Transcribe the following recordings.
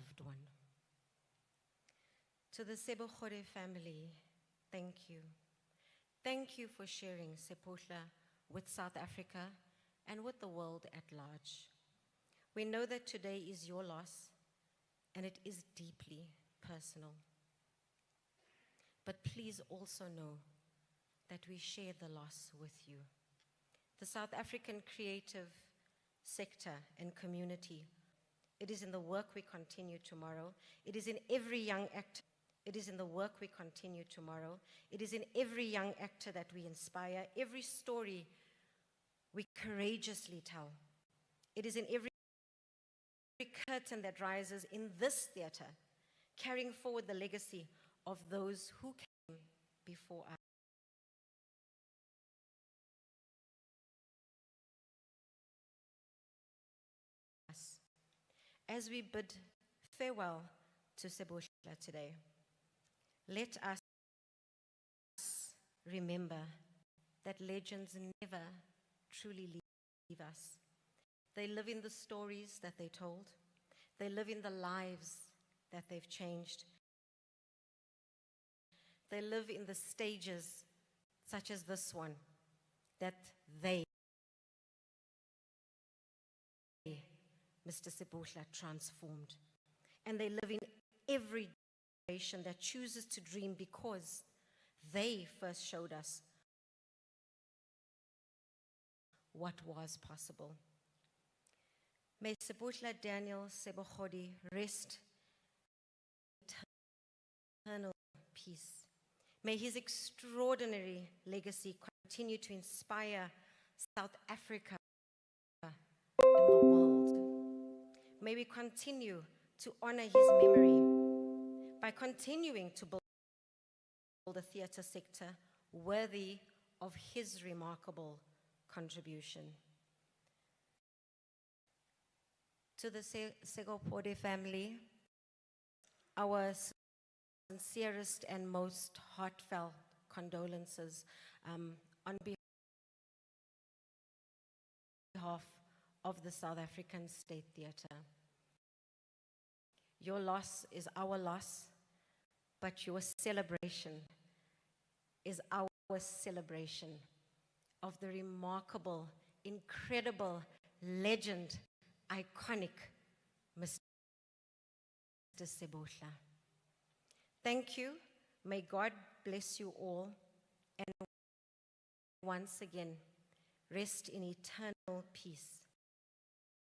loved one. To the Sebogodi family, thank you. Thank you for sharing Seputla with South Africa and with the world at large. We know that today is your loss, and it is deeply personal. But please also know that we share the loss with you. The South African creative sector and community, it is in the work we continue tomorrow. It is in every young actor. It is in the work we continue tomorrow. It is in every young actor that we inspire, every story we courageously tell. It is in every curtain that rises in this theater, carrying forward the legacy of those who came before us. As we bid farewell to Seputla today, let us remember that legends never truly leave us. They live in the stories that they told. They live in the lives that they've changed. They live in the stages, such as this one, that they, Mr. Seputla, transformed. And they live in every generation that chooses to dream because they first showed us what was possible. May Seputla Daniel Sebogodi rest in eternal peace. May his extraordinary legacy continue to inspire South Africa and the world. May we continue to honor his memory by continuing to build a theater sector worthy of his remarkable contribution. To the Sebogodi family, our sincerest and most heartfelt condolences on behalf of the South African State Theatre. Your loss is our loss, but your celebration is our celebration of the remarkable, incredible, legend, iconic Mr. Seputla. Thank you. May God bless you all. And once again, rest in eternal peace.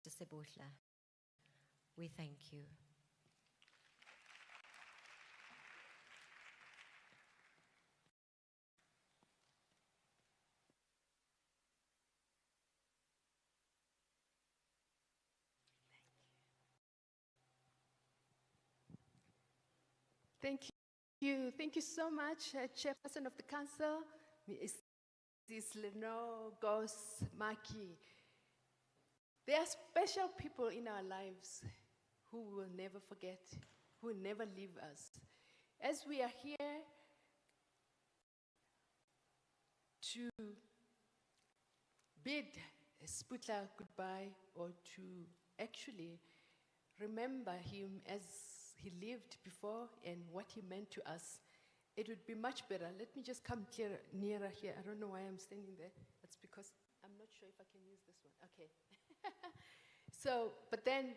Mr. Seputla, we thank you. Thank you. Thank you so much, Chairperson of the Council, Mrs. Lenore Gos Maki. There are special people in our lives who we will never forget, who will never leave us. As we are here to bid Seputla goodbye, or to actually remember him as he lived before and what he meant to us, it would be much better. Let me just come nearer here. I don't know why I'm standing there. That's because I'm not sure if I can use this one. Okay. So, but then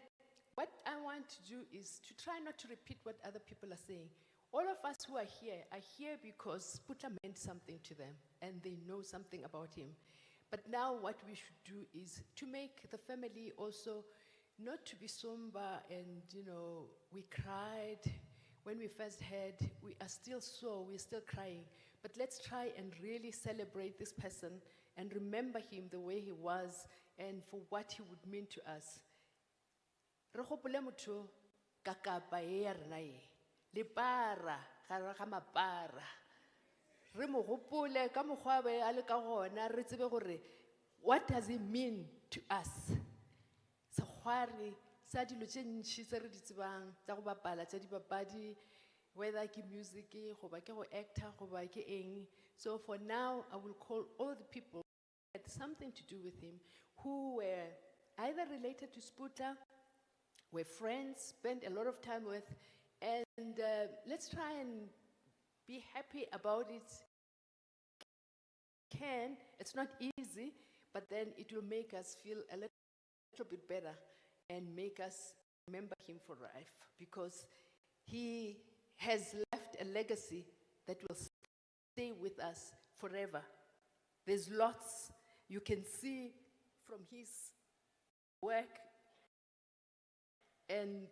what I want to do is to try not to repeat what other people are saying. All of us who are here because Seputla meant something to them and they know something about him. But now what we should do is to make the family also not to be somber and, you know, we cried when we first heard, we are still sore, we're still crying. But let's try and really celebrate this person and remember him the way he was and for what he would mean to us. Re gopole motho ka kapa e ya rena e, le para gare ga mapara. Re mo gopole ka mokgwa be a le ka gona, re tsebe gore what does it mean to us? Sekgwari sa dilo tše ntši tse re di tsebang tša go bapala tša dipapadi, whether ke music, goba ke go actor, goba ke eng. So for now, I will call all the people who had something to do with him, who were either related to Seputla we're friends, spend a lot of time with, and let's try and be happy about it. It's not easy, but then it will make us feel a little bit better and make us remember him for life, because he has left a legacy that will stay with us forever. There's lots you can see from his work, and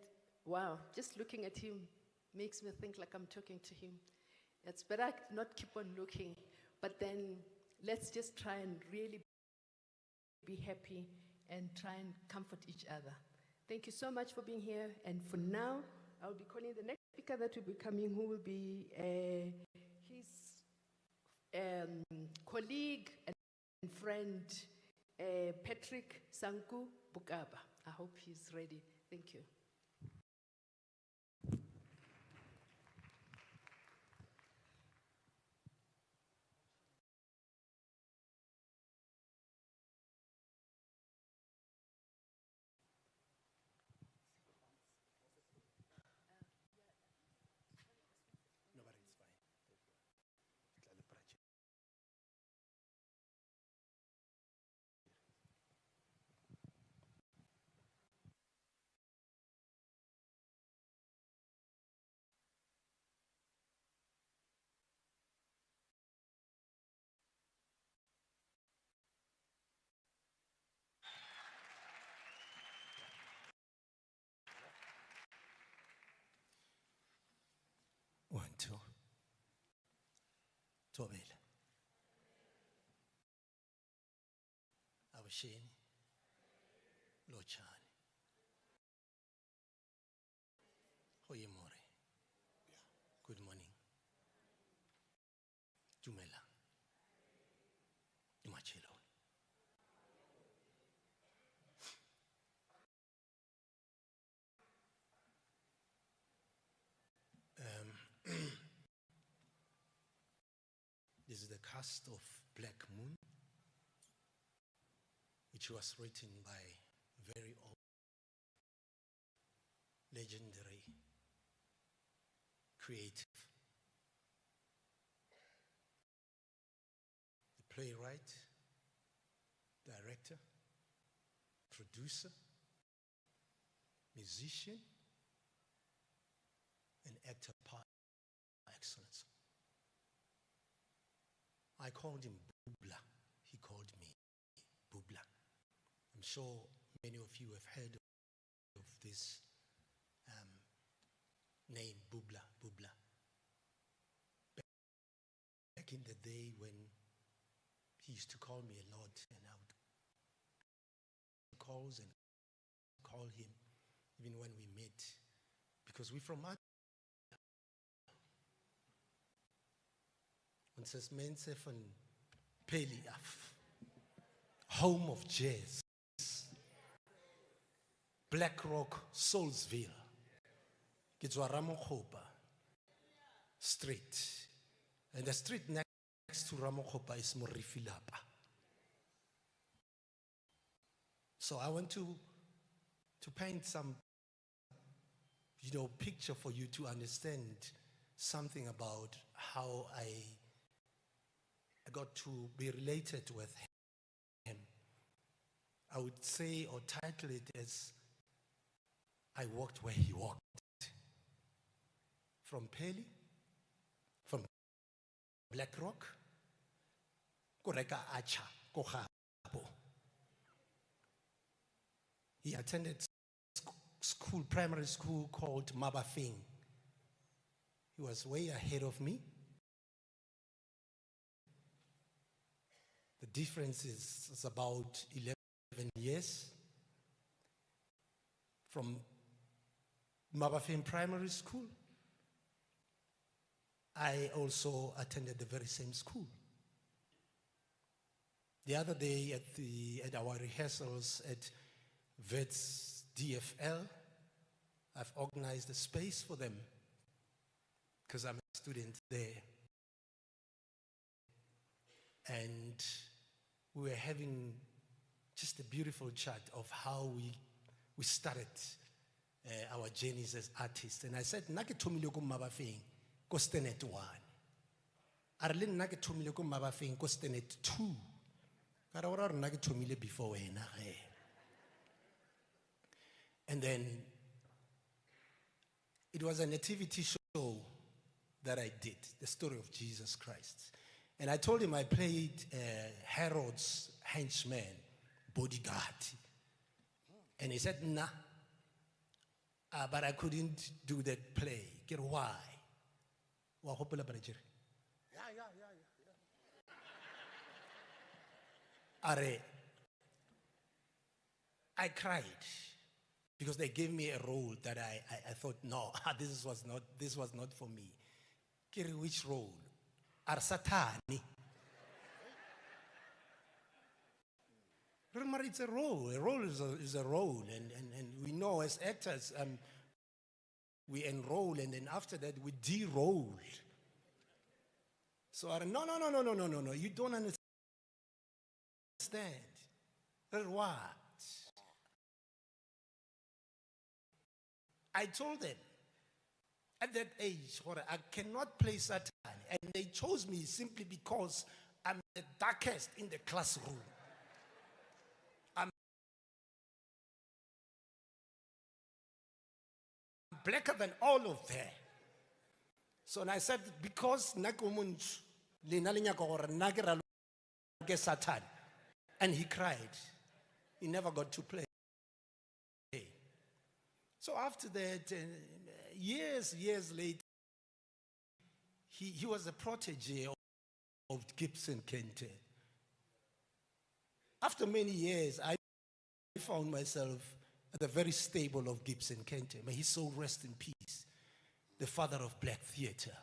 wow, just looking at him makes me think like I'm talking to him. It's better not keep on looking, but then let's just try and really be happy and try and comfort each other. Thank you so much for being here, and for now, I'll be calling the next speaker that will be coming, who will be his colleague and friend, Patrick Sanku Bukaba. I hope he's ready. Thank you. One, two. Tobela. Abasheni. Lochani. Hoyemore. Good morning. Jumela. Imachelo. This is the cast of Black Moon, which was written by very old, legendary, creative, the playwright, director, producer, musician, and actor par excellence. I called him Bubla. He called me Bubla. I'm sure many of you have heard of this name, Bubla, Bubla. Back in the day when he used to call me a lot, and I would call him even when we met, because we're from Ons is mense van Peli af, home of jazz, Black Rock, Soulsville, Kitswa Ramokgopa Street, and the street next to Ramokgopa is Morifilapa. So I want to paint some, picture for you to understand something about how I got to be related with him. I would say or title it as I walked where he walked. From Peli, from Black Rock, Koreka Acha, Kochabo. He attended school, primary school called Mabafing. He was way ahead of me. The difference is about 11 years. From Mabafing Primary School, I also attended the very same school. The other day at our rehearsals at Vets DFL, I've organized a space for them because I'm a student there. And we were having just a beautiful chat of how we started our journeys as artists. And I said, "Nake thomile ko Mabafeng, ko Stanet 1. Are le nna ke thomile ko Mabafeng ko Stanet 2. Ka ra ora nna ke thomile before wena ge." And then it was a nativity show that I did, the story of Jesus Christ. And I told him I played Herod's henchman, bodyguard. And he said, "Nah, but I couldn't do that play." Get why? Wa hopola Brajiri? Are, I cried because they gave me a role that I thought, no, this was not for me. Kiri, which role? Are Satani. Remember, it's a role. A role is a role, and we know as actors, we enroll, and then after that we de-roll. So I no, you don't understand. What? I told them at that age, I cannot play Satan, and they chose me simply because I'm the darkest in the classroom. I'm blacker than all of them. So and I said, because Nakumunch Linalinya Satan, and he cried. He never got to play. So after that, years later, he was a protege of Gibson Kente. After many years, I found myself at the very stable of Gibson Kente. May his soul rest in peace, the father of black theater.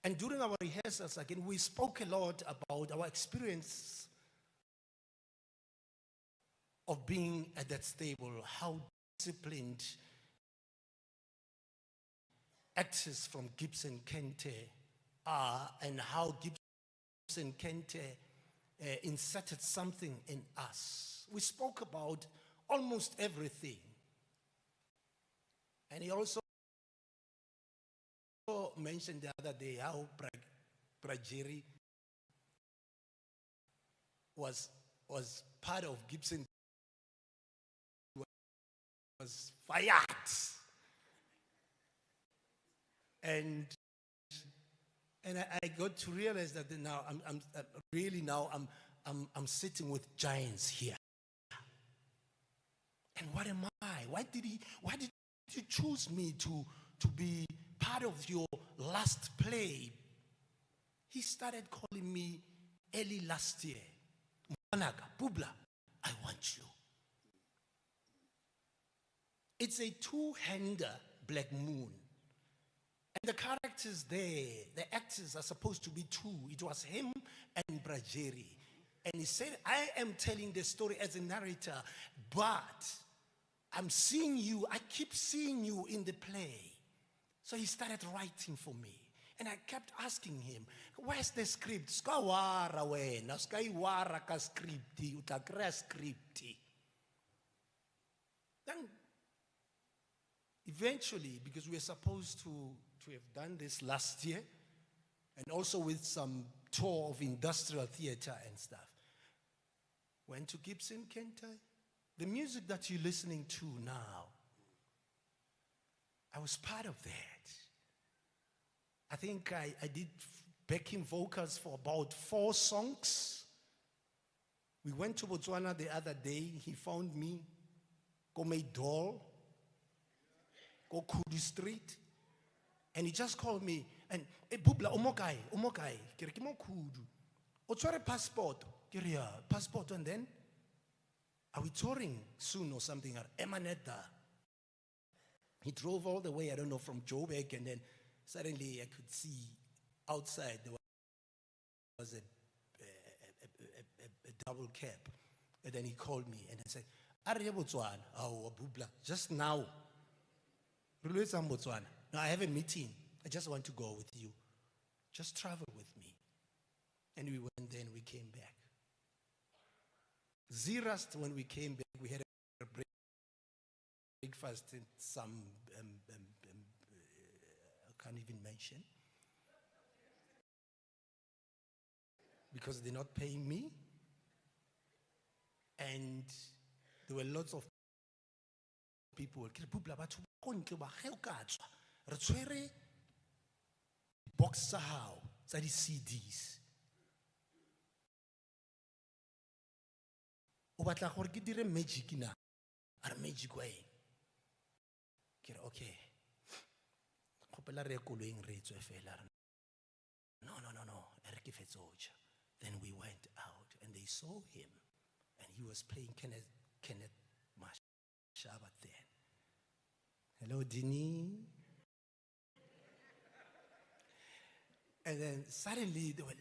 And during our rehearsals, again, we spoke a lot about our experience of being at that stable, how disciplined actors from Gibson Kente are, and how Gibson Kente inserted something in us. We spoke about almost everything. And he also mentioned the other day how Brajiri was part of Gibson, was fired. And I got to realize that now I'm sitting with giants here. And what am I? Why did you choose me to be part of your last play? He started calling me early last year. Managa, Bubla, I want you. It's a two-hander black moon. And the characters there, the actors are supposed to be two. It was him and Brajeri. And he said, I am telling the story as a narrator, but I'm seeing you, I keep seeing you in the play. So he started writing for me. And I kept asking him, where's the script? Skawara wena, skaiwara ka scripti, utakrea scripti. Then, eventually, because we were supposed to have done this last year, and also with some tour of industrial theater and stuff, went to Gibson Kente. The music that you're listening to now, I was part of that. I think I did backing vocals for about 4 songs. We went to Botswana the other day. He found me, go Meidol, go Kudu Street. And he just called me, and, hey, Bubla, omokai, kire kimo Kudu. Otware passport, kire passport, and then, are we touring soon or something? Emaneta. He drove all the way, I don't know, from Joburg, and then suddenly I could see outside there was a double cab. And then he called me and I said, Are Botswana? Oh, Bubla, just now. Botswana. Now I have a meeting. I just want to go with you. Just travel with me. And we went there and we came back. Zerast, when we came back, we had a break breakfast in some, I can't even mention, because they're not paying me. And there were lots of people. Box how the CDs. O batla gore ke dire magic na. Are magic way. Okay. Khopela re koloing re tswe fela. No. Then we went out and they saw him and he was playing Kenneth Mashaba then. Hello, Dini. And then suddenly there were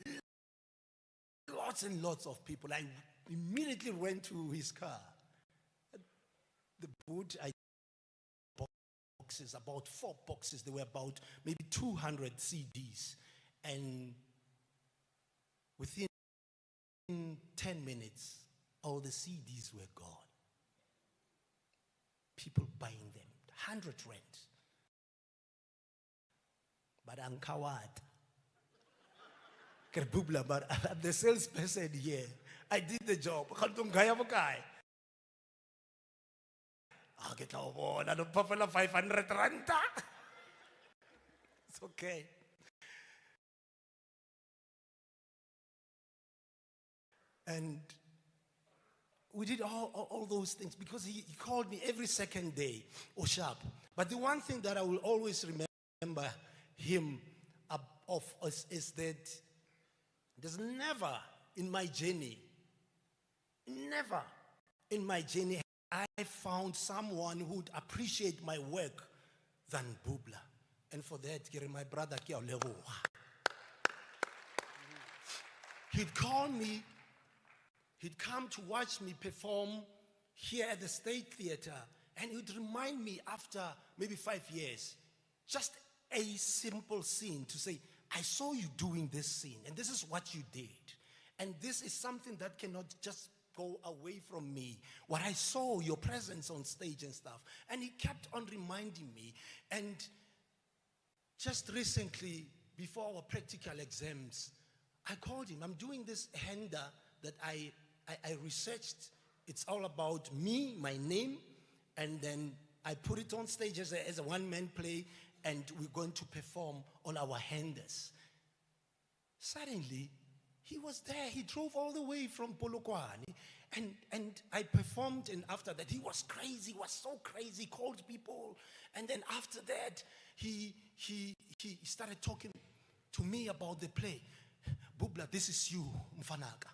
lots and lots of people. I immediately went to his car. The boot, boxes, about 4 boxes. There were about maybe 200 CDs. And within 10 minutes, all the CDs were gone. People buying them, 100 rand. But I'm coward. But I'm the salesperson here. I did the job. I'll get over 500 rand. It's okay. And we did all those things because he called me every second day, Oshap. But the one thing that I will always remember him of is that there's never in my journey, I found someone who would appreciate my work than Bubla. And for that, my brother, he'd call me, he'd come to watch me perform here at the State Theater, and he would remind me after maybe 5 years, just a simple scene to say, I saw you doing this scene, and this is what you did. And this is something that cannot just go away from me. What I saw, your presence on stage and stuff. And he kept on reminding me. And just recently, before our practical exams, I called him. I'm doing this handout that I researched. It's all about me, my name, and then I put it on stage as a one-man play, and we're going to perform on our handers. Suddenly, he was there. He drove all the way from Polokwane, and I performed, and after that, he was crazy. He was so crazy, called people. And then after that, he started talking to me about the play. Bubla, this is you, Mfanaka.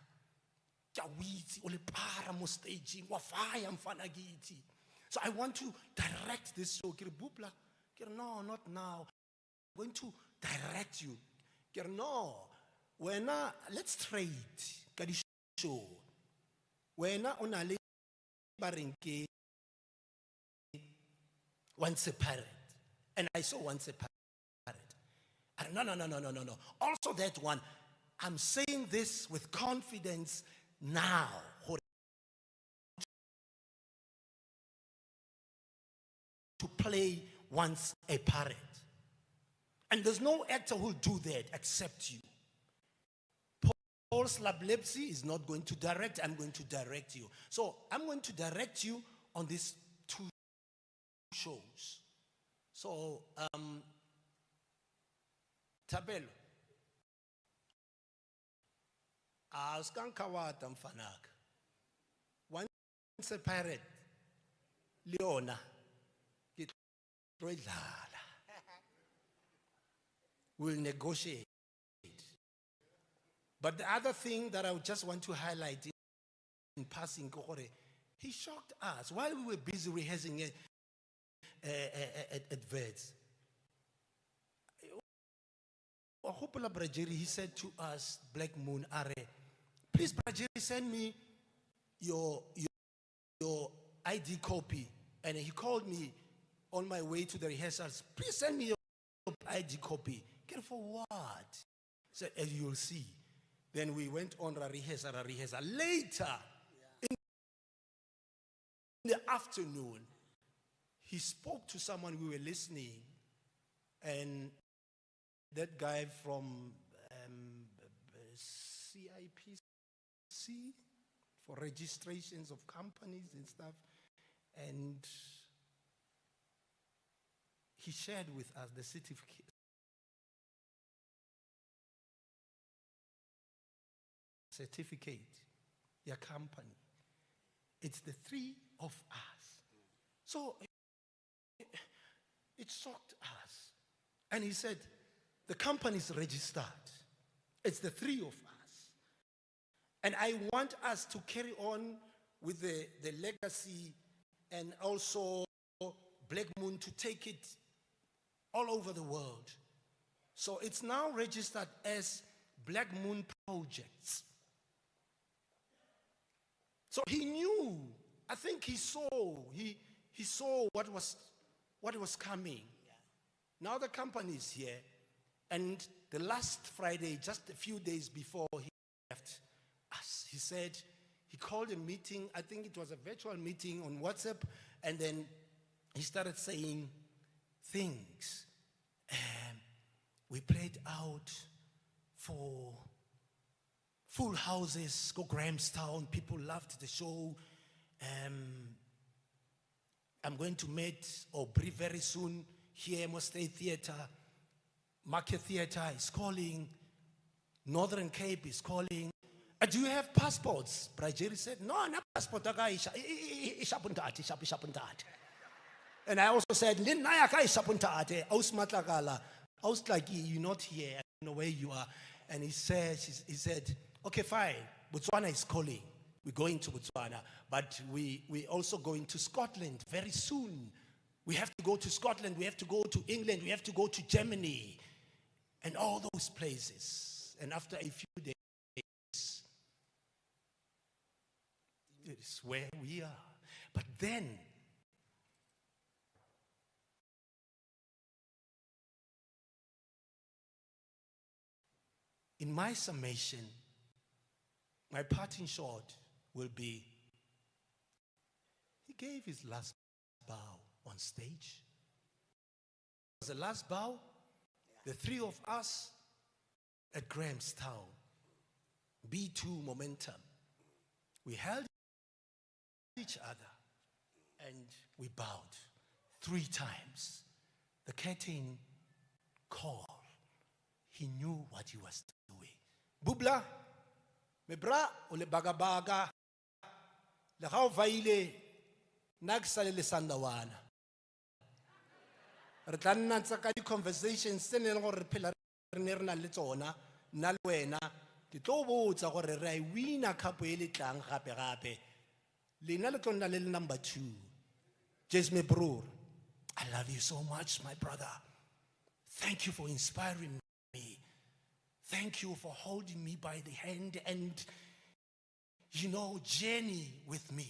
So I want to direct this show. Bubla, no, not now. I'm going to direct you. No, let's trade. Show. One separate. And I saw one separate. No. Also that one, I'm saying this with confidence now. To play once a parrot. And there's no actor who'll do that except you. Paul Slablepsy is not going to direct, I'm going to direct you. So I'm going to direct you on these 2 shows. So, Tabelo. Askankawata mfanaka. Once a parrot, Leona. We'll negotiate. But the other thing that I would just want to highlight in passing, he shocked us while we were busy rehearsing at Vets. He said to us, Black Moon, please, Brajeri, send me your ID copy. And he called me on my way to the rehearsals. Please send me your ID copy. Get for what? So as you'll see. Then we went on a rehearsal. Later, in the afternoon, he spoke to someone, we were listening, and that guy from CIPC, for registrations of companies and stuff, and he shared with us the certificate, your company. It's the three of us. So it shocked us. And he said, the company's registered. It's the three of us. And I want us to carry on with the legacy, and also Black Moon to take it all over the world. So it's now registered as Black Moon Projects. So he knew, I think he saw what was coming. Now the company is here, and the last Friday, just a few days before he left us, he said, he called a meeting, I think it was a virtual meeting on WhatsApp, and then he started saying things. We played out for full houses, go Grahamstown, people loved the show. I'm going to meet Aubrey very soon here, Emo State Theatre. Market Theatre is calling. Northern Cape is calling. Do you have passports? Brajeri said, no, not passport. And I also said, I was like, you're not here. I don't know where you are. And he said, okay, fine. Botswana is calling. We're going to Botswana. But we're also going to Scotland very soon. We have to go to Scotland. We have to go to England. We have to go to Germany. And all those places. And after a few days, it is where we are. But then, in my summation, my parting shot will be, he gave his last bow on stage. It was the last bow, the three of us at Grahamstown, B2 Momentum. We held each other and we bowed 3 times. The curtain call. He knew what he was doing. Bubla, mebra ole baga baga, le gao vaile nagsale le sandawana. Re tla nna ntse ka di conversations tse neng gore re phela re ne re na le tsona nna le wena ke tlo botsa gore re a wina cup e le tlang gape gape. Lena le tlo nna le number 2. Jasmine Broer, I love you so much, my brother. Thank you for inspiring me. Thank you for holding me by the hand and, journey with me.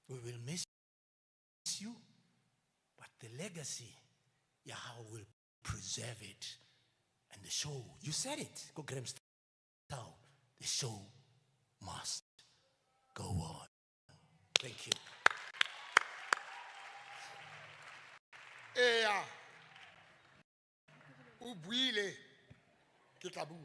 We will miss you, but the legacy, Yahweh will preserve it. And the show, you said it, go Grahamstown. The show must go on. Thank you. Ubuile ke tla bua.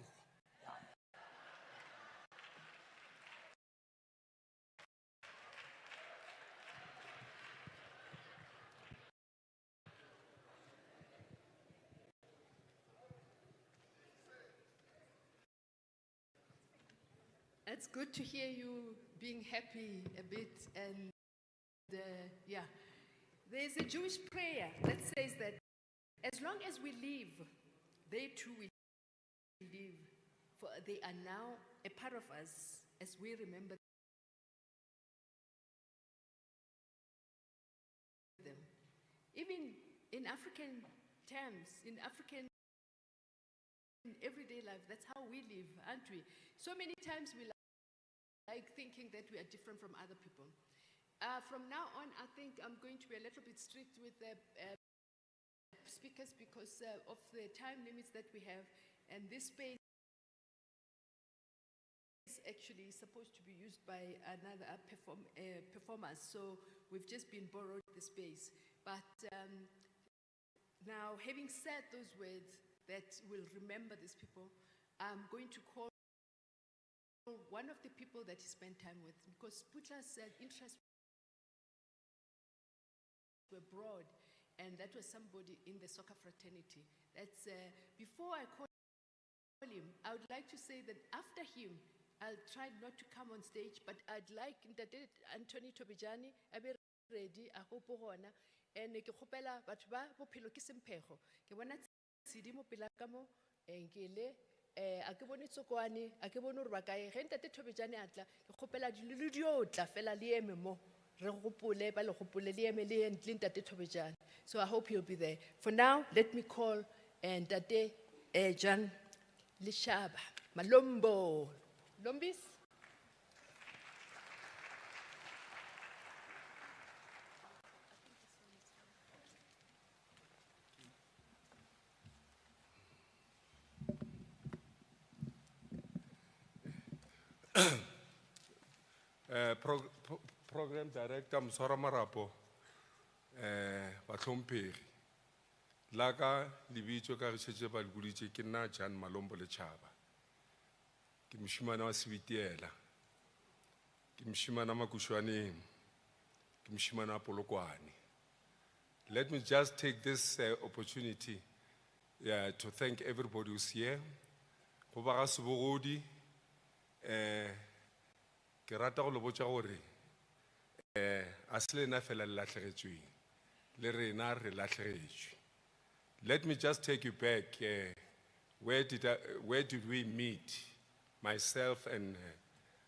It's good to hear you being happy a bit, and there's a Jewish prayer that says that as long as we live, they too will live, for they are now a part of us as we remember them. Even in African terms, in African everyday life, that's how we live, aren't we? So many times we like thinking that we are different from other people. From now on, I think I'm going to be a little bit strict with the speakers because of the time limits that we have, and this space is actually supposed to be used by another performers, so we've just been borrowed the space. But now, having said those words that will remember these people, I'm going to call one of the people that he spent time with, because Seputla said interests were broad, and that was somebody in the soccer fraternity. That's, before I call him, I would like to say that after him, I'll try not to come on stage, but I'd like Anthony Tobijani, abe ready, I hope hona, and ke khopela batho ba bophelo ke sempego. Ke bona tshedi mo pela ka mo nkele a ke bone tsokwane a ke bone re ba kae ge ntate Tobijani atla ke khopela di dio tla fela le eme mo re gopole ba le gopole le eme le ntate Tobijani. So I hope you'll be there. For now, let me call Ntate John Lishaba Malombo. Lombis? Program Director Msora Marapo, Batlhompegi, Laka Libitso ka Recheche Balgulitse ke nna Jan Malombo Lechaba. Ke moshimane wa Sebitiela. Ke moshimane wa Makushwaneng. Ke moshimane wa Polokwane. Let me just take this opportunity to thank everybody who's here. Seputla Sebogodi, ke rata go le botša gore a se lena fela le latlhegetsweng le rena re latlhegetšwe. Let me just take you back. Where did we meet? Myself and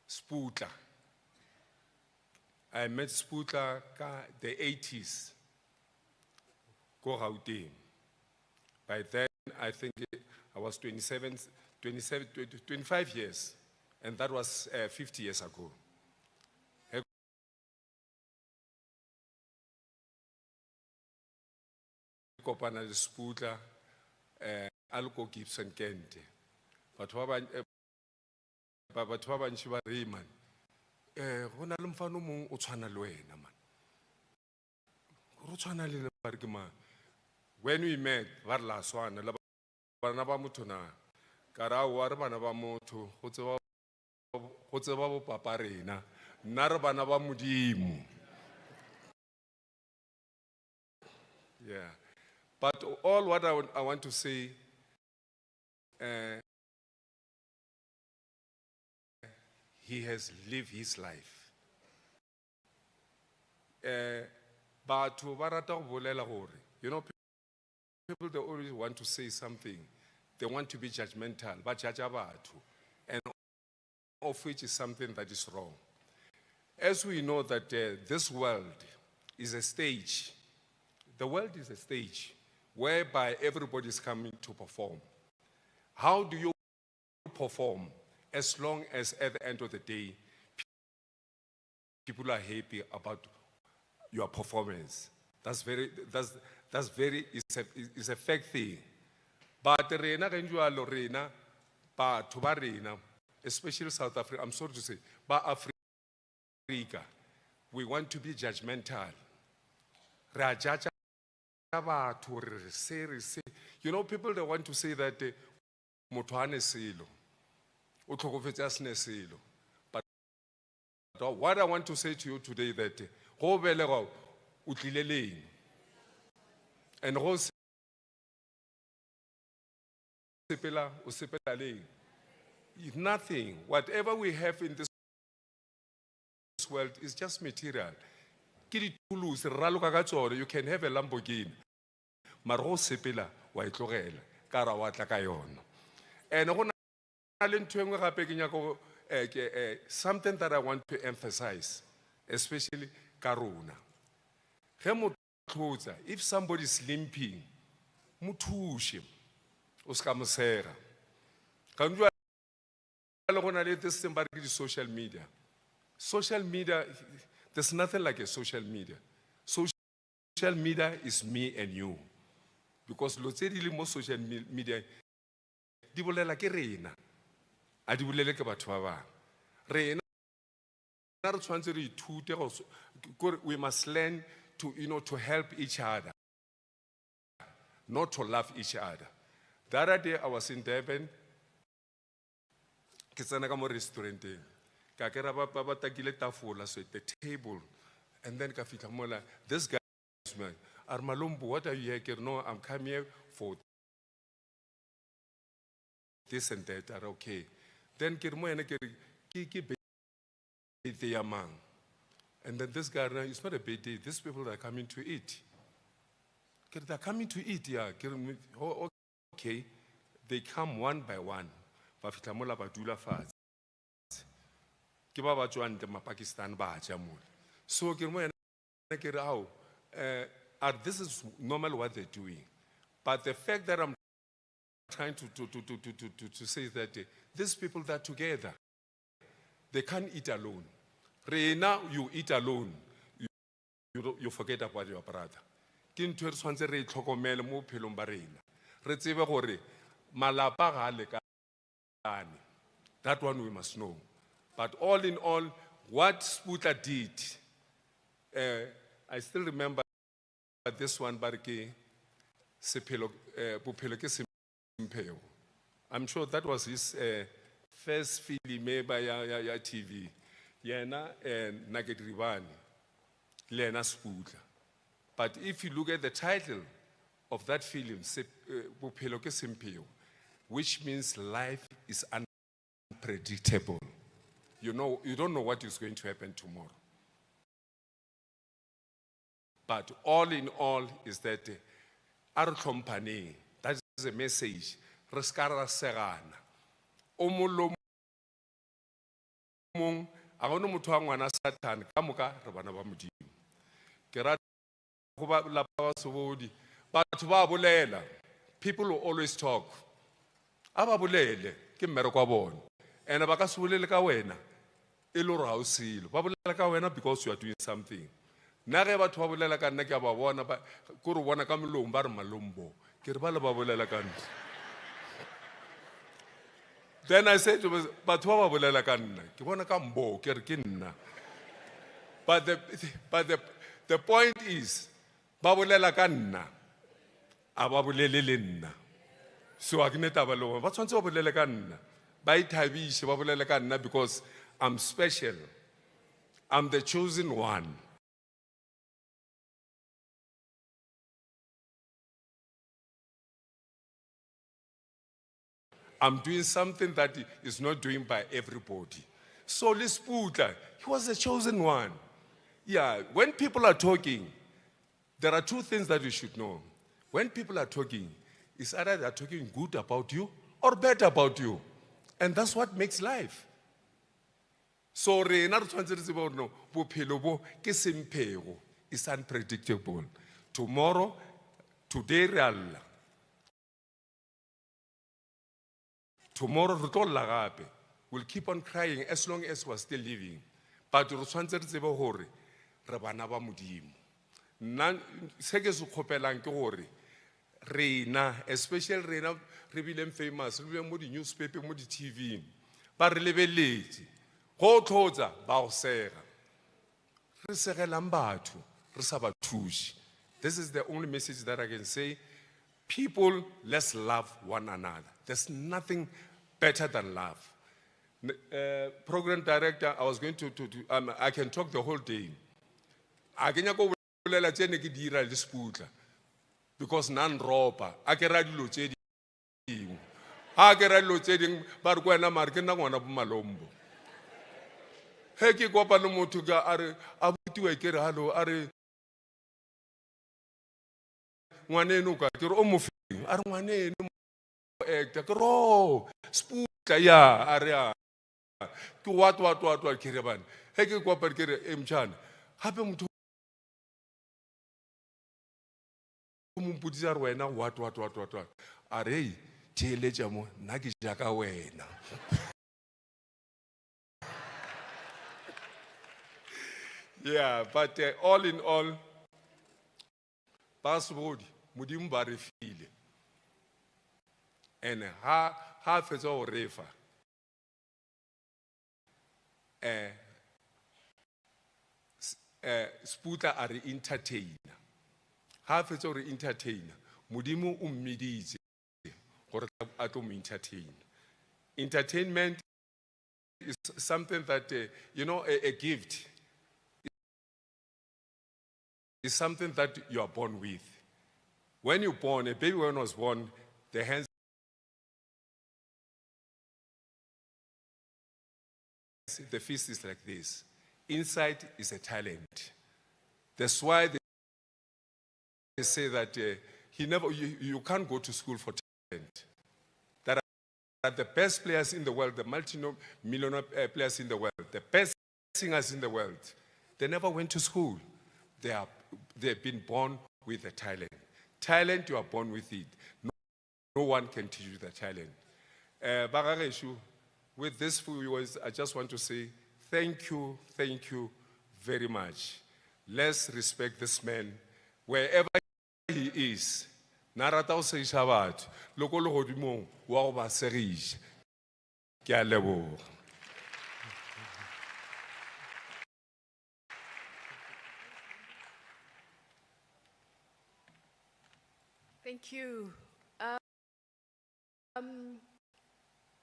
Seputla. I met Seputla in the 80s. Go Gauteng. By then, I think I was 25 years. And that was 50 years ago. Kopana le Seputla, Alko Gibson Kente. Batho ba bantši ba re man. Go na le mfano mong o tshwana le wena man. Go tshwana le ba re ke mang. When we met, ba re la swana le bana ba motho na. Ka ra wa re bana ba motho go tseba bo papa rena nna re bana ba modimo. Yeah, but all what I want to say, he has lived his life. Batho ba rata go bolela gore, you know, people they always want to say something, they want to be judgmental, ba judge batho, and of which is something that is wrong. As we know that this world is a stage, the world is a stage whereby everybody is coming to perform. How do you perform as long as at the end of the day, people are happy about your performance? That's very, it's a fact thing. But rena, especially South Africa, I'm sorry to say, but Africa, we want to be judgmental. You know, people they want to say that but what I want to say to you today that and nothing. Whatever we have in this world is just material. You can have a Lamborghini. And something that I want to emphasize, especially Karuna. If somebody is limping, mutushi, uskamusera. Can you this social media? Social media, there's nothing like a social media. Social media is me and you. Because most social media, di bolela ke rena. A di bolele ke batho ba bang. Rena re tshwantse re ithute we must learn to help each other, not to love each other. The other day I was in Durban, ke tsena ka mo restauranteng, ka kera ba takile tafola so at the table, and then ka fitla mola, this guy is man, Armalumbu, what are you here? Ke re, no, I'm coming here for this and that. Are okay. Then ke re mo ene ke re, ke birthday ya mang. And then this guy, it's not a birthday, these people are coming to eat. They're coming to eat, yeah. Oh, okay. They come one by one. Ba fitla mola ba dula fatshe. Ke ba ba tswang ma Pakistan ba ja mola. So ke mo ene ke re how this is normal what they're doing. But the fact that I'm trying to say that these people that are together, they can't eat alone. Reina, you eat alone, you forget about your brother. Kintu re tshwantse re itlhokomele mo phelong ba rena. Re tsebe gore malapa ga lekane. That one we must know. But all in all, what Seputla did, I still remember this one, Barke, Bophelo ke Sempheo. I'm sure that was his first film by ya TV. Yena and Nagedribani, Lena Seputla. But if you look at the title of that film, Bophelo ke Sempheo, which means life is unpredictable. You don't know what is going to happen tomorrow. But all in all is that our company, that is a message. Reskara segana. Omolo mong agono motho wa ngwana Satan ka moka re bana ba modimo. Ke rata go ba la ba Sebogodi. Batho ba bolela. People will always talk. Aba bolele ke mmereko wa bona. Ene ba ka se bolele ka wena. E lo ra o silo. Ba bolela ka wena because you are doing something. Na ge batho ba bolela ka nna ke ba bona ba go re bona ka molong ba re malombo. Ke re ba le ba bolela ka nna. Then I said to him, batho ba bolela ka nna. Ke bona ka mbo ke re ke nna. But the point is, ba bolela ka nna. Aba bolele le nna. So a ke neta ba lo ba tshwantse ba bolela ka nna. Ba ithabishe ba bolela ka nna because I'm special. I'm the chosen one. I'm doing something that is not doing by everybody. So Seputla, he was the chosen one. Yeah, when people are talking, there are two things that you should know. When people are talking, it's either they're talking good about you or bad about you. And that's what makes life. So rena re tshwantse re tsebe gore no bophelo bo ke semphego, is unpredictable. Tomorrow, today re alla. Tomorrow re tlo lla gape. We'll keep on crying as long as we're still living. But re tshwantse re tsebe gore re bana ba modimo. Nna se ke se kgopelang ke gore rena, especially rena re bileng famous, re bileng mo di newspaper, mo di TV, ba re lebeletse go tlhotsa ba go sega. Re segelang batho re sa ba thushi. This is the only message that I can say. People, let's love one another. There's nothing better than love. Program director, I was going to I can talk the whole day. I can go bolela tsene ke dira le Seputla because nan ropa a ke ra dilo tse dingwe a ke ra dilo tse dingwe ba re go wena mare ke nna ngwana bo malombo he ke kopa le motho ka a re a butiwe ke re hallo a re ngwaneno ka ke re o mo feng a re ngwaneno actor ke ro Seputla ya a re a ke what ke re bana he ke kopa ke re emtshana gape motho Mumputisa wena what are hey theeletša mo nna ke ja ka wena. Yeah, but all in all, ba Sebogodi modimo ba re file and ha fetsa go refa Seputla a re entertainer. Ha a fetsa ho re entertainer, Modimo o mmiditse gore a tlo mo entertain. Entertainment is something that, a gift is something that you are born with. When you're born, a baby when was born, the hands, the fist is like this. Inside is a talent. That's why they say that you can't go to school for talent. That the best players in the world, the multi-millionaire players in the world, the best singers in the world, they never went to school. They've been born with a talent. Talent, you are born with it. No one can teach you the talent. Bagareshu, with this few words, I just want to say thank you very much. Let's respect this man wherever he is. Narata o se shabat, loko le hodimo wa go ba serige. Ke a leboga. Thank you.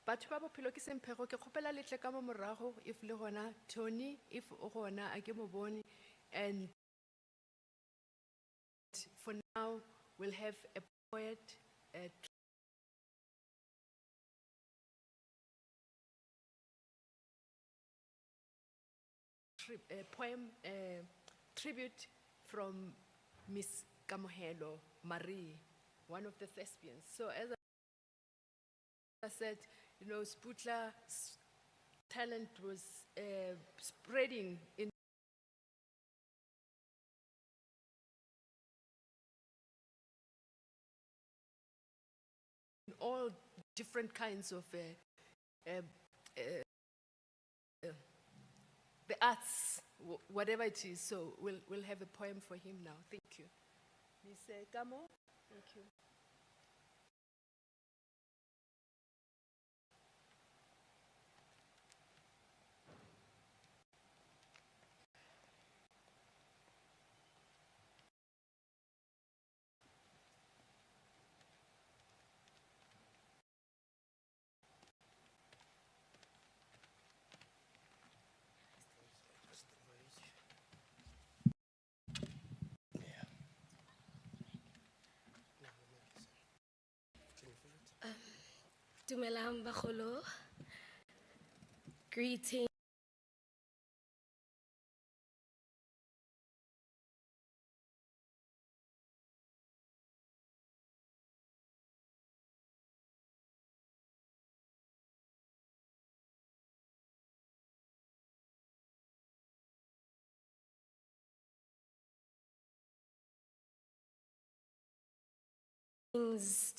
Batho ba bophelo ke semphego ke kgopela letle ka mo morago if le gona Tony if o gona a ke mo bone, and for now we'll have a poet, a poem, tribute from Miss Kamohelo Marie, one of the thespians. So as I said, Seputla's talent was spreading in all different kinds of the arts, whatever it is. So we'll have a poem for him now. Thank you. Miss Kamo, thank you. Dumelang bagolo. Greetings.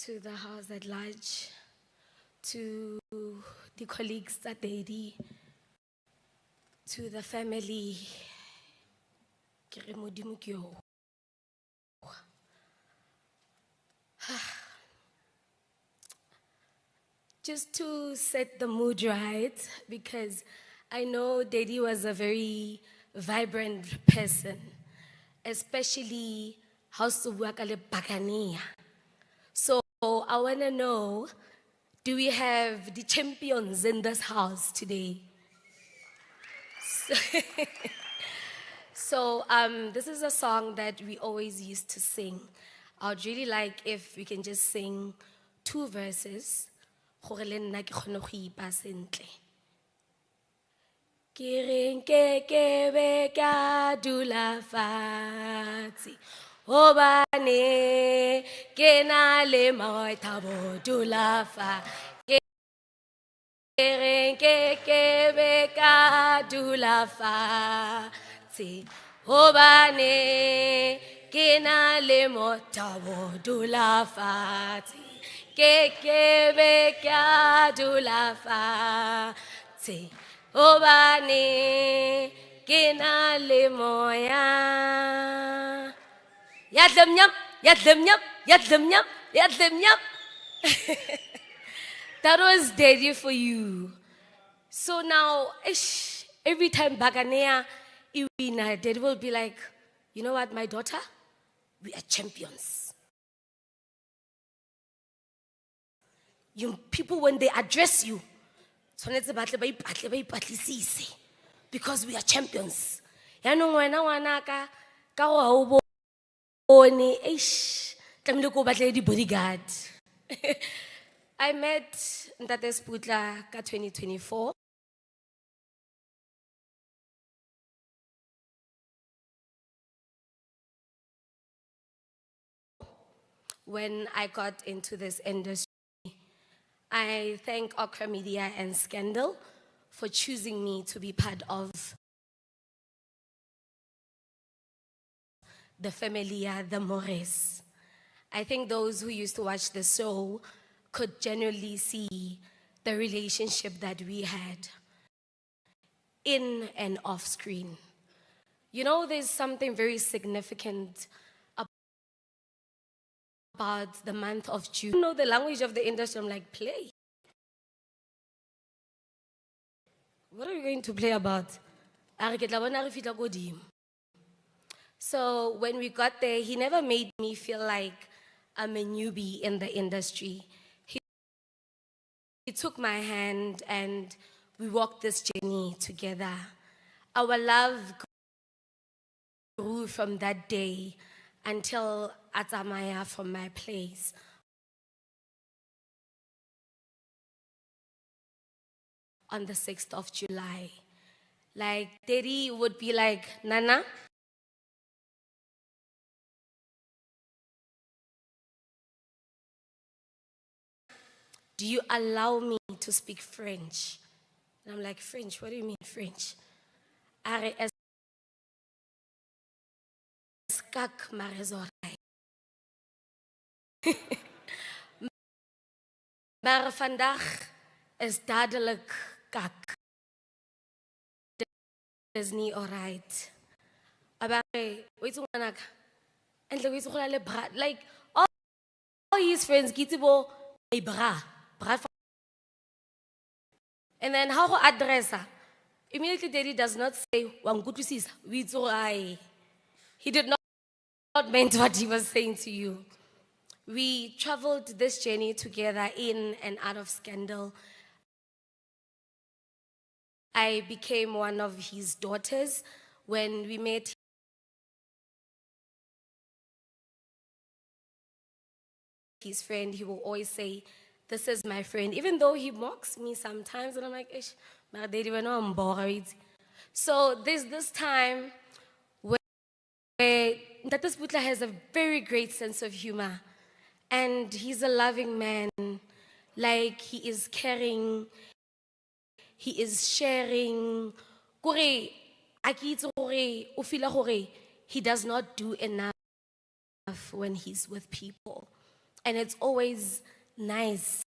To the house at large, to the colleagues at Daddy, to the family. Ke re Modimo ke yo. Just to set the mood right, because I know Daddy was a very vibrant person, especially how to work a bakania. So I want to know, do we have the champions in this house today? So this is a song that we always used to sing. I'd really like if we can just sing 2 verses. Gore le nna ke kgone go ipa sentle. Ke reng ke be ka dula fatshe, hobane ke na le maithabo dula fatshe. Ke reng ke be ka dula fatshe, hobane ke na le maithabo dula fatshe. Ke be ka dula fatshe, hobane ke na le moya. Yadlam nyam, yadlam nyam, yadlam nyam, yadlam nyam. That was Daddy for you. So now, every time Baganea iwina, Daddy will be like, you know what, my daughter? We are champions. You people, when they address you, tshwanetse ba tle ba ipatle, ba ipatlisise, because we are champions. Yaanong wena ngwanaka, ka gore ha o bone, eish, tlamehile ko batle di-bodyguard. I met Ntate Seputla ka 2024. When I got into this industry, I thank Okra Media and Scandal for choosing me to be part of the Familia, the Mores. I think those who used to watch the show could genuinely see the relationship that we had in and off screen. You know, there's something very significant about the month of June. You know the language of the industry, I'm like, play. What are we going to play about? So when we got there, he never made me feel like I'm a newbie in the industry. He took my hand and we walked this journey together. Our love grew from that day until Atamaya from my place. On the 6th of July. Like, Daddy would be like, Nana, do you allow me to speak French? And I'm like, French? What do you mean French? Are eskak marezorai. Maar vandaag is dadelijk kak. Is niet alright. Maar weet je wat? En weet je wat? Like all his friends, gitibo, bra. And then how address her? Immediately, Daddy does not say, he did not mean what he was saying to you. We traveled this journey together in and out of Scandal. I became one of his daughters. When we met his friend, he will always say, this is my friend, even though he mocks me sometimes, and I'm like, ish, my daddy, when I'm bored. So there's this time where Ntate Seputla has a very great sense of humor, and he's a loving man. Like, he is caring, he is sharing. He does not do enough when he's with people, and it's always nice.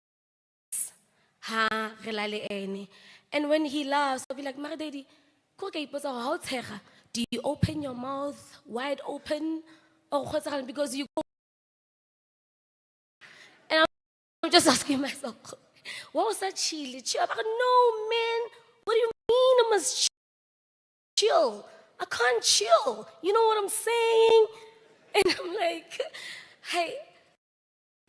And when he laughs, I'll be like, Mara Daddy, do you open your mouth wide open? Or because you go. And I'm just asking myself, what was that chili? I'm like, no, man. What do you mean I must chill? I can't chill. You know what I'm saying? And I'm like, hey.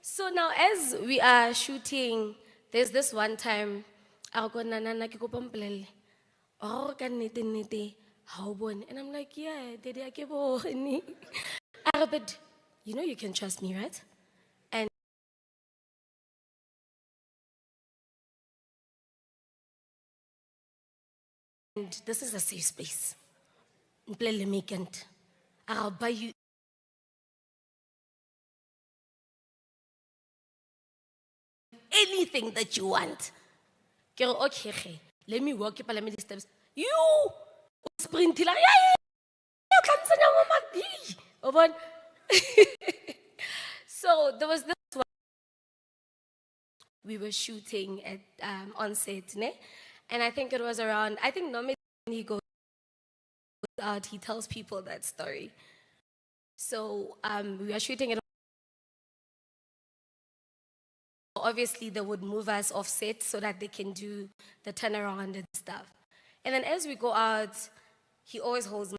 So now as we are shooting, there's this one time, ako nanana ke kopa mpolelle. Oh, ka nnete nnete ha o bone. And I'm like, yeah, Daddy, a ke bone. But you know you can trust me, right? And this is a safe space. Mpolelle me can't. I'll buy you anything that you want. Okay, let me walk you the steps. You sprint like So there was this one. We were shooting at on set, ne? And I think it was around, I think normally when he goes out, he tells people that story. So we were shooting it. Obviously, they would move us off set so that they can do the turnaround and stuff. And then as we go out, he always holds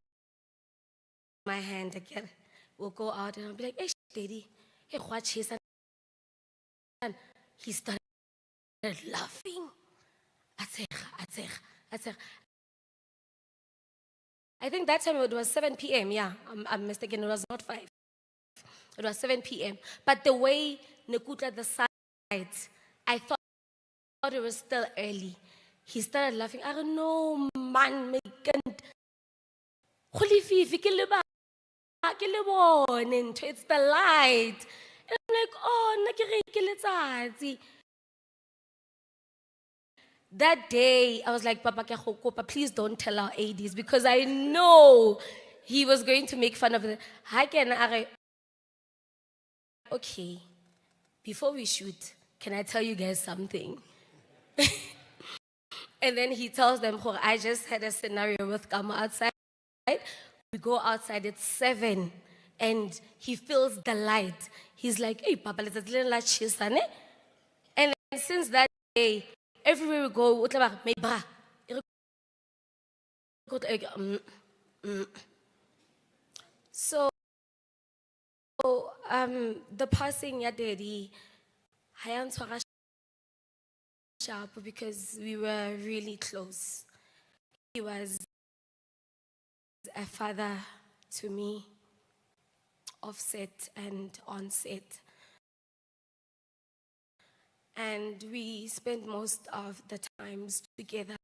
my hand again. We'll go out and I'll be like, hey, daddy, hey, watch his. And he started laughing. I think that time it was 7 p.m. Yeah, I'm mistaken. It was not 5. It was 7 p.m. But the way Nekutla the sides, I thought it was still early. He started laughing. I don't know, man, me can't. It's the light. And I'm like, oh, that day, I was like, Papa, please don't tell our ADs because I know he was going to make fun of it. Okay, before we shoot, can I tell you guys something? And then he tells them, I just had a scenario with Kama outside. We go outside at 7 and he feels the light. He's like, hey, Papa, let's little light chisane. And then since that day, everywhere we go, so the passing ya daddy, sharp because we were really close. He was a father to me, offset and on set. And we spent most of the times together.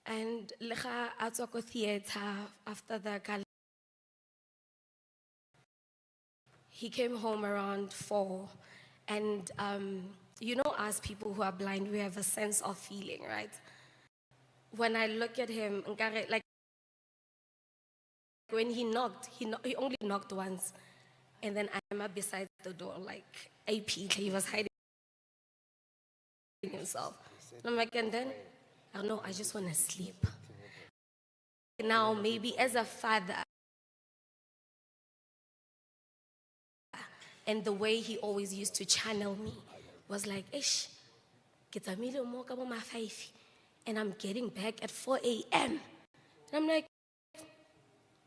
And lecha atswako theater after the gala. He came home around 4. And you know, as people who are blind, we have a sense of feeling, right? When I look at him, like when he knocked, he only knocked once. And then I'm up beside the door, like AP, he was hiding himself. And I'm like, and then, I don't know, I just want to sleep. Now, maybe as a father, and the way he always used to channel me was like, ish, and I'm getting back at 4 a.m. And I'm like,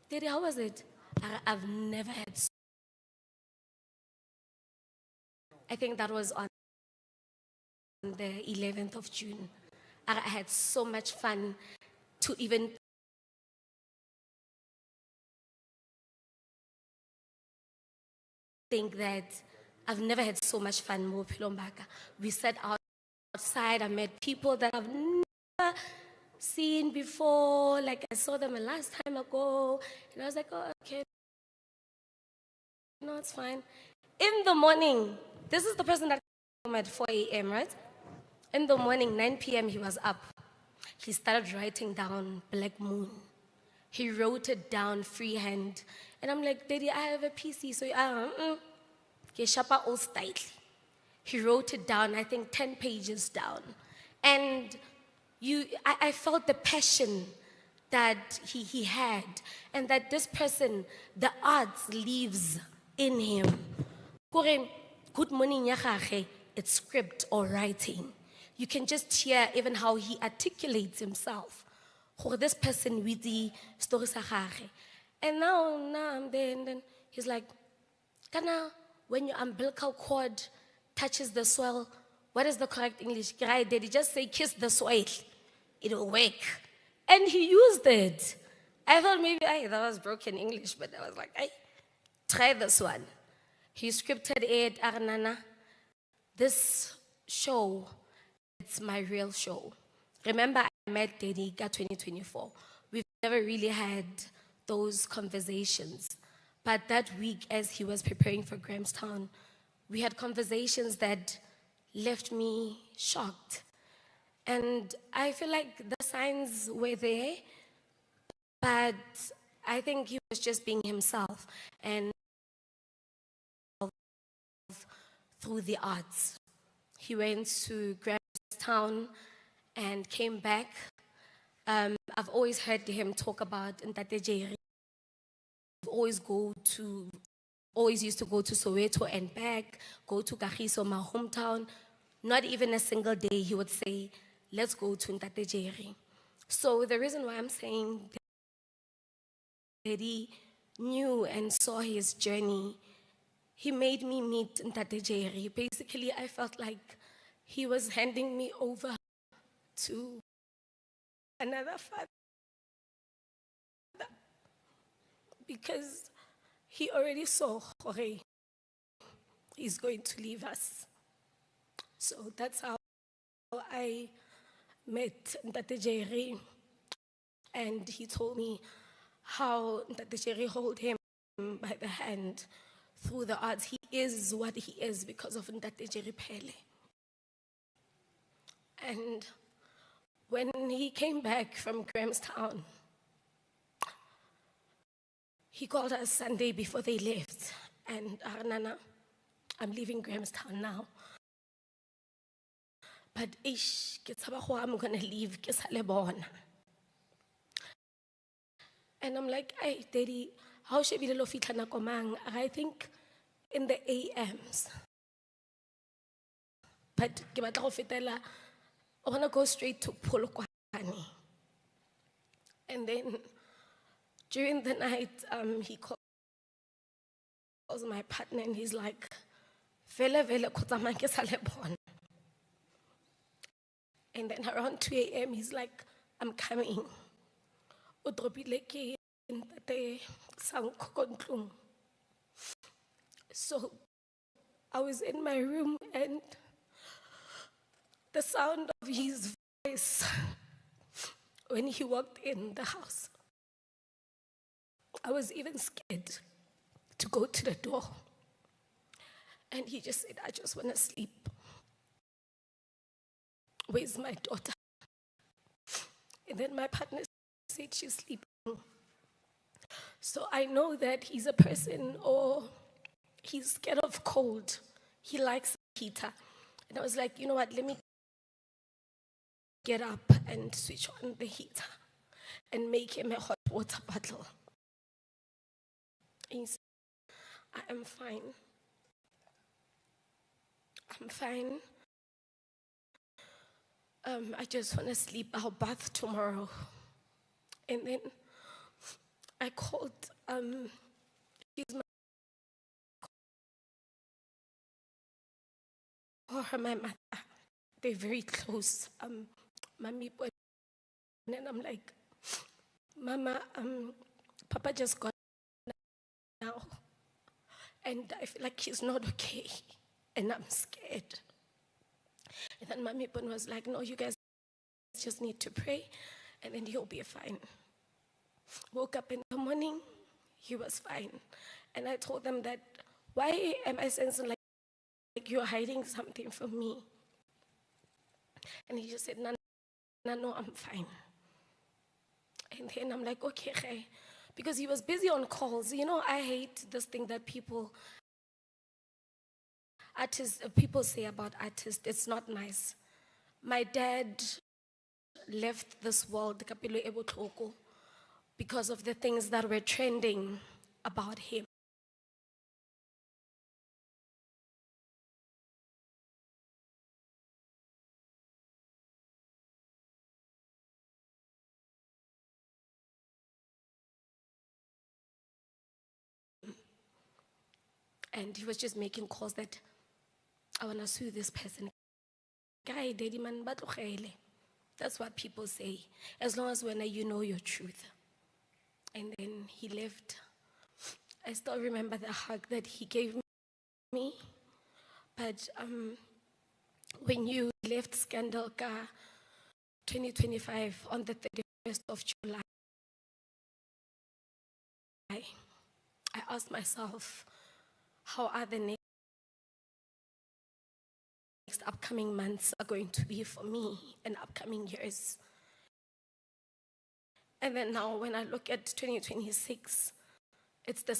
Daddy, how was it? I've never had. I think that was on the 11th of June. I had so much fun to even think that I've never had so much fun more Pilombaka. We sat outside, I met people that I've never seen before, like I saw them a last time ago, and I was like, oh, okay, no, it's fine. In the morning, this is the person that came home at 4 a.m., right? In the morning, 9 p.m., he was up. He started writing down Black Moon. He wrote it down freehand. And I'm like, Daddy, I have a PC, so Shapa old style. He wrote it down, I think 10 pages down. And I felt the passion that he had, and that this person, the arts lives in him. Good morning, it's script or writing. You can just hear even how he articulates himself. This person with the story. And now I'm there, and then he's like, Kana, when your umbilical cord touches the soil, what is the correct English? Did he just say kiss the soil? It'll work. And he used it. I thought maybe that was broken English, but I was like, try this one. He scripted it, Arnana. This show, it's my real show. Remember, I met Daddy 2024. We've never really had those conversations. But that week, as he was preparing for Grahamstown, we had conversations that left me shocked. And I feel like the signs were there, but I think he was just being himself and through the arts. He went to Grahamstown and came back. I've always heard him talk about Ntate Jerry. Always used to go to Soweto and back, go to Kagiso, my hometown. Not even a single day he would say, let's go to Ntate Jerry. So the reason why I'm saying that he knew and saw his journey, he made me meet Ntate Jerry. Basically, I felt like he was handing me over to another father because he already saw Jorge. He's going to leave us. So that's how I met Ntate Jerry, and he told me how Ntate Jerry hold him by the hand through the odds. He is what he is because of Ntate Jerry Pele. And when he came back from Grahamstown, he called us Sunday before they left, and Nana, I'm leaving Grahamstown now. But I'm gonna leave, ke sa le bona. And I'm like, hey, Daddy, how should we lo fitla nako mang? I think in the AMs. But ke batla go fetela, I wanna go straight to Polokwane. And then during the night, he calls my partner and he's like, vele kgotsa mang ke sa le bona. And then around 2 a.m., he's like, I'm coming. O dropile ke ntate Sanko ko ntlong. So I was in my room and the sound of his voice when he walked in the house, I was even scared to go to the door. And he just said, I just want to sleep. Where's my daughter? And then my partner said she's sleeping. So I know that he's a person, or he's scared of cold. He likes heater. And I was like, you know what, let me get up and switch on the heater and make him a hot water bottle. He said, I am fine. I'm fine. I just want to sleep. I'll bath tomorrow. And then I called, she's my mother. They're very close. Mommy, and then I'm like, Mama, Papa just got now. And I feel like he's not okay. And I'm scared. And then Mommy was like, no, you guys just need to pray, and then he'll be fine. Woke up in the morning, he was fine. And I told them that, why am I sensing like you're hiding something from me? And he just said, no, I'm fine. And then I'm like, okay. Because he was busy on calls. You know, I hate this thing that people say about artists. It's not nice. My dad left this world because of the things that were trending about him. And he was just making calls that I want to sue this person. Guy, daddy man, that's what people say. As long as when you know your truth. And then he left. I still remember the hug that he gave me. But when you left Scandal 2025 on the 31st of July, I asked myself, how are the next upcoming months are going to be for me and upcoming years? And then now when I look at 2026, it's the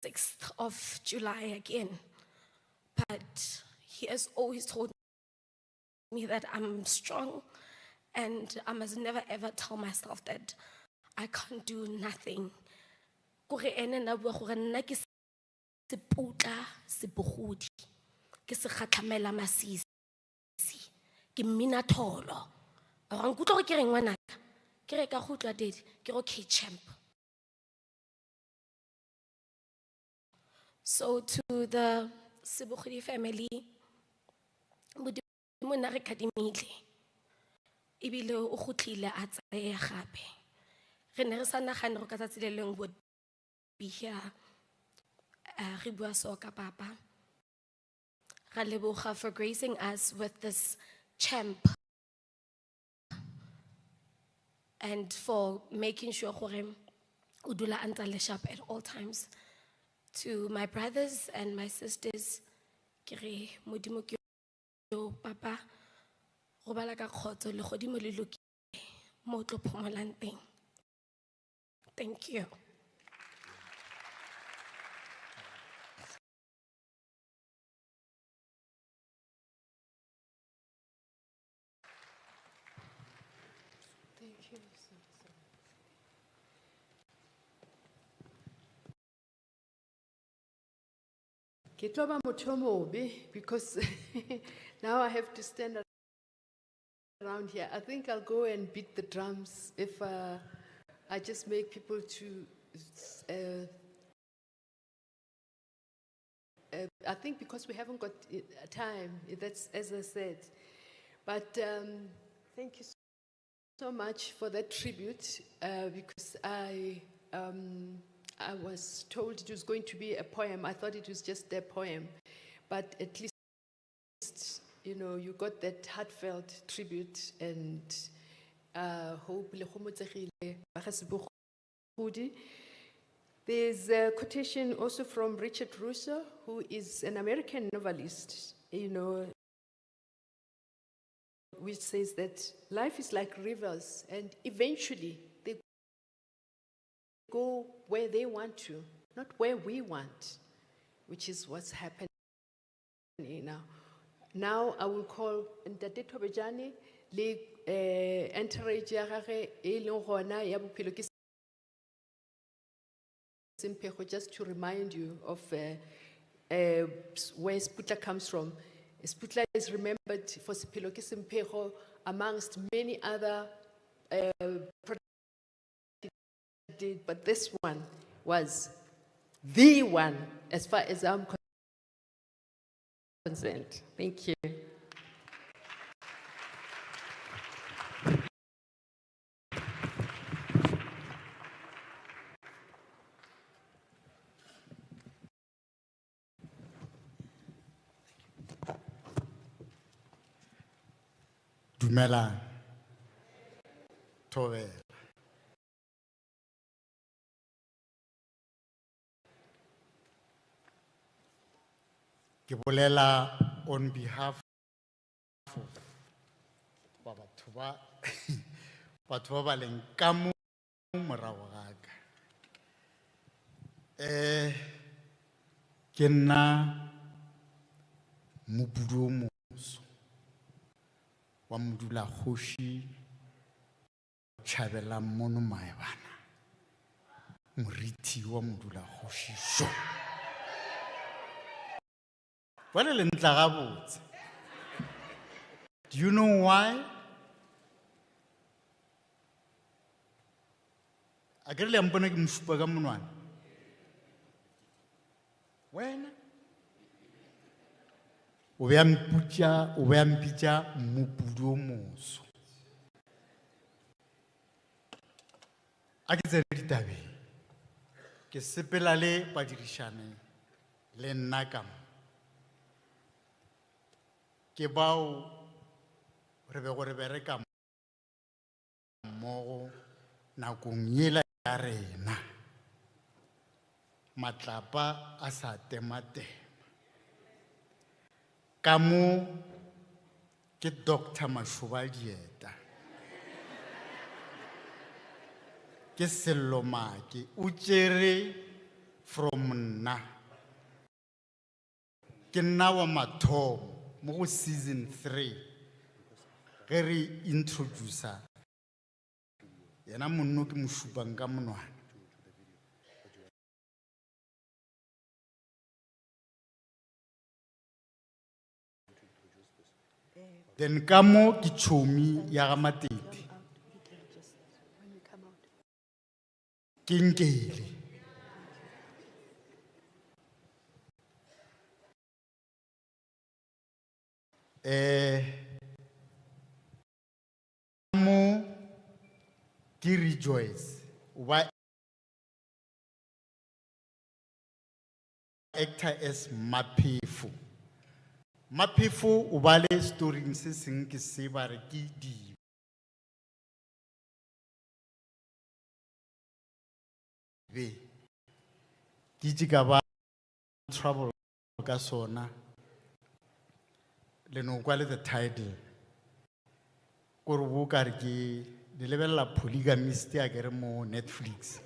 6th of July again. But he has always told me that I'm strong and I must never ever tell myself that I can't do nothing. Seputla Sebogodi, ke se kgatlamela masisi, ke mina tholo. Ba nkutlwa go ke reng ngwanaka? Ke re ka go utlwa Daddy, ke re okay champ. So to the Sebogodi family, Modimo na re kadimile. Ebile o khutlile a tsaya gape. Re ne re sa nagane go ka tsatsi le leng would be here. Re bua so ka papa. Ra leboga for gracing us with this champ and for making sure gore o dula a ntse a le sharp at all times. To my brothers and my sisters, ke re Modimo ke yo papa go bala ka khotso le godimo le lokile mo o tlo phomolang teng. Thank you. Thank you so much. Ke tlo ba motho o mobe because now I have to stand around here. I think I'll go and beat the drums if I just make people to. I think because we haven't got time, that's as I said. But thank you so much for that tribute because I was told it was going to be a poem. I thought it was just a poem, but at least, you know, you got that heartfelt tribute and hope. There's a quotation also from Richard Russo, who is an American novelist, you know, which says that life is like rivers and eventually they go where they want to, not where we want, which is what's happening now. Now I will call Ntate Thobejane le entourage ya gagwe e leng gona ya bophelo ke Sempeho, just to remind you of where Seputla comes from. Seputla is remembered for Sepelo ke Sempeho amongst many other projects he did, but this one was the one as far as I'm concerned. Thank you. Dumela Thobela. Ke bolela on behalf of batho ba leng ka mo morago ga ka. Ke nna mopudu o moso wa modula kgoši Tšhabela Mono Maebana, moriti wa modula kgoši so. Wale le ntla gabotse. Do you know why? A ke re le mpona ke mosupa ka monwana. Wena o be a mpitša mopudu o moso. A ke tsene ditabeng, ke sepela le badirišane le nna ka mo. Ke bao re be gore bereka mmogo nakong yela ya rena. Matlapa a sa tematema. Ka mo ke Dr. Mashoba Dieta. Ke Sello Maki, o tšere from nna. Ke nna wa mathomo mo go season 3. Ge re introducer yena monno ke mo šupang ka monwana. Then ka mo ke tšhomi ya ga Matete. Kinkele. Mo ki rejoice. Why actor as Mapefu. Mapefu ubale story se seng ke se ba re ke di. Be. Ki ka ba trouble ka sona. Le no kwa le the title. Kore bo ka re ke di lebella polygamist ya ke re mo Netflix.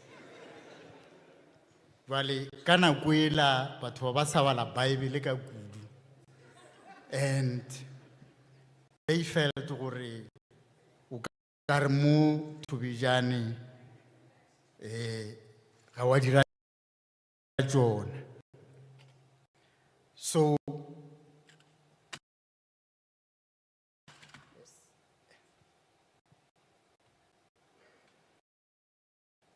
Vale kana kuela batho ba sa bala Bible ka kudu. And they felt gore o ka re mo thobijane ga wa dira tsona. So